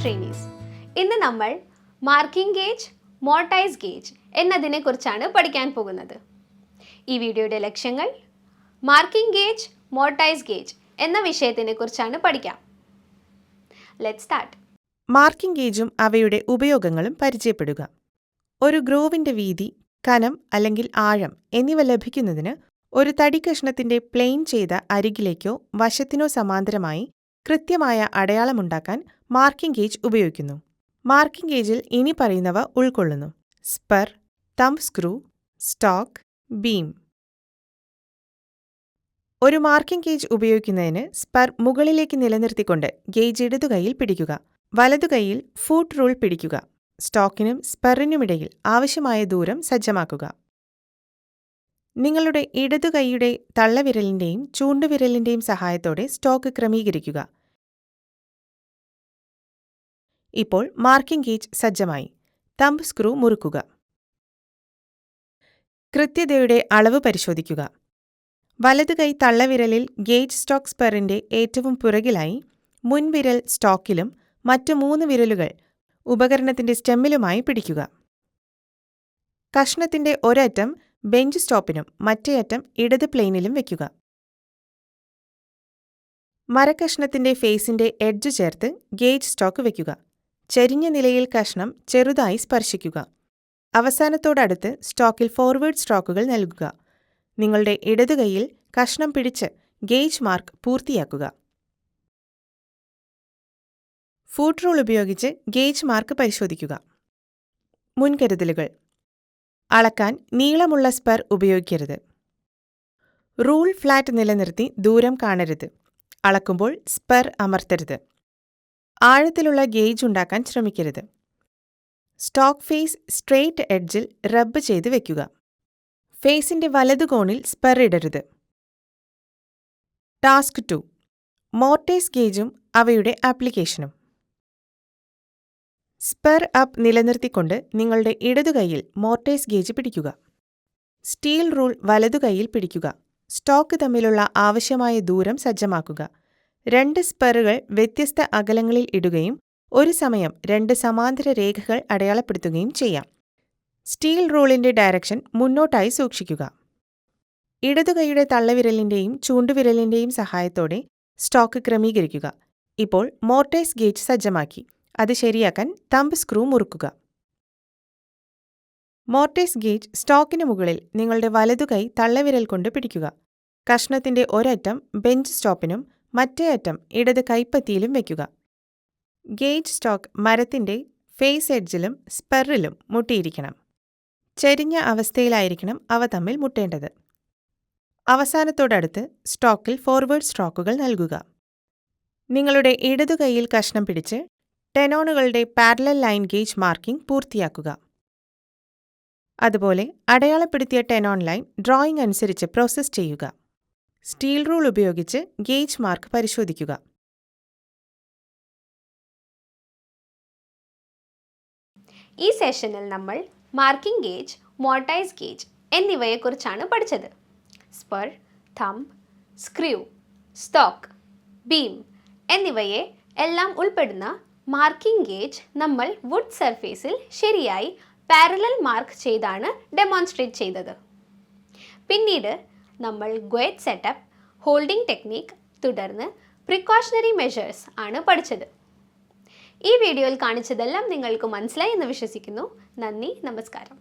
Trainees. ഇന്ന് നമ്മൾ marking gauge, mortise gauge എന്നതിനെക്കുറിച്ചാണ് പഠിക്കാൻ പോകുന്നത്. ഈ വീഡിയോയുടെ ലക്ഷ്യങ്ങൾ മാർക്കിംഗ് ഗേജ്, മോർട്ടൈസ് ഗേജ് എന്ന വിഷയത്തിനെക്കുറിച്ചാണ് പഠിക്കാം. Let's start. മാർക്കിംഗ് ഗേജും അവയുടെ ഉപയോഗങ്ങളും പരിചയപ്പെടുക. ഒരു ഗ്രോവിന്റെ വീതി, കനം അല്ലെങ്കിൽ ആഴം എന്നിവ ലഭിക്കുന്നതിന് ഒരു തടി കഷ്ണത്തിന്റെ പ്ലെയിൻ ചെയ്ത അരികിലേക്കോ വശത്തിനോ സമാന്തരമായി കൃത്യമായ അടയാളമുണ്ടാക്കാൻ മാർക്കിംഗ് ഗേജ് ഉപയോഗിക്കുന്നു. മാർക്കിംഗ് ഗേജിൽ ഇനി പറയുന്നവ ഉൾക്കൊള്ളുന്നു: spur, thumb screw, stock, beam. ഒരു മാർക്കിംഗ് ഗേജ് ഉപയോഗിക്കുന്നതിന് സ്പർ മുകളിലേക്ക് നിലനിർത്തിക്കൊണ്ട് ഗേജ് ഇടതുകൈയിൽ പിടിക്കുക. വലതുകൈയിൽ ഫൂട്ട് റൂൾ പിടിക്കുക. സ്റ്റോക്കിനും സ്പറിനുമിടയിൽ ആവശ്യമായ ദൂരം സജ്ജമാക്കുക. നിങ്ങളുടെ ഇടതുകൈയുടെ തള്ളവിരലിന്റെയും ചൂണ്ടുവിരലിന്റെയും സഹായത്തോടെ സ്റ്റോക്ക് ക്രമീകരിക്കുക. ഇപ്പോൾ മാർക്കിംഗ് ഗേജ് സജ്ജമായി. തംബ് സ്ക്രൂ മുറുക്കുക. കൃത്യതയുടെ അളവ് പരിശോധിക്കുക. വലതുകൈ തള്ളവിരലിൽ ഗേജ് സ്റ്റോക്ക് സ്പറിന്റെ ഏറ്റവും പുറകിലായി, മുൻവിരൽ സ്റ്റോക്കിലും മറ്റു 3 വിരലുകൾ ഉപകരണത്തിന്റെ സ്റ്റെമ്മിലുമായി പിടിക്കുക. കഷ്ണത്തിന്റെ ഒരറ്റം ബെഞ്ച് സ്റ്റോപ്പിനും മറ്റേ അറ്റം ഇടത് പ്ലെയിനിലും വയ്ക്കുക. മരക്കഷ്ണത്തിന്റെ ഫേസിന്റെ എഡ്ജ് ചേർത്ത് ഗേജ് സ്റ്റോക്ക് വയ്ക്കുക. ചെരിഞ്ഞ നിലയിൽ കഷ്ണം ചെറുതായി സ്പർശിക്കുക. അവസാനത്തോടടുത്ത് സ്റ്റോക്കിൽ ഫോർവേഡ് സ്ട്രോക്കുകൾ നൽകുക. നിങ്ങളുടെ ഇടതുകൈയിൽ കഷ്ണം പിടിച്ച് ഗേജ് മാർക്ക് പൂർത്തിയാക്കുക. ഫൂട്ട് റൂൾ ഉപയോഗിച്ച് ഗേജ് മാർക്ക് പരിശോധിക്കുക. മുൻകരുതലുകൾ: അളക്കാൻ നീളമുള്ള സ്പർ ഉപയോഗിക്കരുത്. റൂൾ ഫ്ലാറ്റ് നിലനിർത്തി ദൂരം കാണരുത്. അളക്കുമ്പോൾ സ്പർ അമർത്തരുത്. ആഴത്തിലുള്ള ഗേജ് ഉണ്ടാക്കാൻ ശ്രമിക്കരുത്. സ്റ്റോക്ക് ഫേസ് സ്ട്രെയിറ്റ് എഡ്ജിൽ റബ്ബ് ചെയ്ത് വയ്ക്കുക. ഫേസിന്റെ വലതുകോണിൽ സ്പർ ഇടരുത്. ടാസ്ക് 2: മോർട്ടൈസ് ഗേജും അവയുടെ ആപ്ലിക്കേഷനും. സ്പർ അപ്പ് നിലനിർത്തിക്കൊണ്ട് നിങ്ങളുടെ ഇടതുകൈയിൽ മോർട്ടൈസ് ഗേജ് പിടിക്കുക. സ്റ്റീൽ റൂൾ വലതുകൈയിൽ പിടിക്കുക. സ്റ്റോക്ക് തമ്മിലുള്ള ആവശ്യമായ ദൂരം സജ്ജമാക്കുക. 2 സ്പറുകൾ വ്യത്യസ്ത അകലങ്ങളിൽ ഇടുകയും ഒരു സമയം 2 സമാന്തര രേഖകൾ അടയാളപ്പെടുത്തുകയും ചെയ്യാം. സ്റ്റീൽ റൂളിന്റെ ഡയറക്ഷൻ മുന്നോട്ടായി സൂക്ഷിക്കുക. ഇടതുകൈയുടെ തള്ളവിരലിന്റെയും ചൂണ്ടുവിരലിന്റെയും സഹായത്തോടെ സ്റ്റോക്ക് ക്രമീകരിക്കുക. ഇപ്പോൾ മോർട്ടൈസ് ഗേജ് സജ്ജമാക്കി. അത് ശരിയാക്കാൻ തംബ് സ്ക്രൂ മുറുക്കുക. മോർട്ടൈസ് ഗേജ് സ്റ്റോക്കിന് മുകളിൽ നിങ്ങളുടെ വലതുകൈ തള്ളവിരൽ കൊണ്ട് പിടിക്കുക. കഷ്ണത്തിന്റെ ഒരറ്റം ബെഞ്ച് സ്റ്റോപ്പിനും മറ്റേ അറ്റം ഇടത് കൈപ്പത്തിയിലും വയ്ക്കുക. ഗേജ് സ്റ്റോക്ക് മരത്തിന്റെ ഫേസ് എഡ്ജിലും സ്പെറിലും മുട്ടിയിരിക്കണം. ചെരിഞ്ഞ അവസ്ഥയിലായിരിക്കണം അവ തമ്മിൽ മുട്ടേണ്ടത്. അവസാനത്തോടടുത്ത് സ്റ്റോക്കിൽ ഫോർവേഡ് സ്ട്രോക്കുകൾ നൽകുക. നിങ്ങളുടെ ഇടതുകൈയിൽ കഷ്ണം പിടിച്ച് ടെനോണുകളുടെ പാരലൽ ലൈൻ ഗേജ് മാർക്കിംഗ് പൂർത്തിയാക്കുക. അതുപോലെ അടയാളപ്പെടുത്തിയ ടെനോൺ ലൈൻ ഡ്രോയിംഗ് അനുസരിച്ച് പ്രോസസ്സ് ചെയ്യുക. സ്റ്റീൽ റൂൾ ഉപയോഗിച്ച് ഗേജ് മാർക്ക് പരിശോധിക്കുക. ഈ സെഷനിൽ നമ്മൾ മാർക്കിംഗ് ഗേജ്, മോർട്ടൈസ് ഗേജ് എന്നിവയെക്കുറിച്ചാണ് പഠിച്ചത്. Spur, thumb, screw, stock, beam എന്നിവയെ എല്ലാം ഉൾപ്പെടുന്ന മാർക്കിംഗ് ഗേജ് നമ്മൾ വുഡ് സർഫേസിൽ ശരിയായി പാരലൽ മാർക്ക് ചെയ്താണ് ഡെമോൺസ്ട്രേറ്റ് ചെയ്തത്. പിന്നീട് നമ്മൾ ഗേജ് സെറ്റപ്പ്, ഹോൾഡിംഗ് ടെക്നിക്, തുടർന്ന് പ്രിക്കോഷണറി മെഷേഴ്സ് ആണ് പഠിച്ചത്. ഈ വീഡിയോയിൽ കാണിച്ചതെല്ലാം നിങ്ങൾക്ക് മനസ്സിലായി എന്ന് വിശ്വസിക്കുന്നു. നന്ദി, നമസ്കാരം.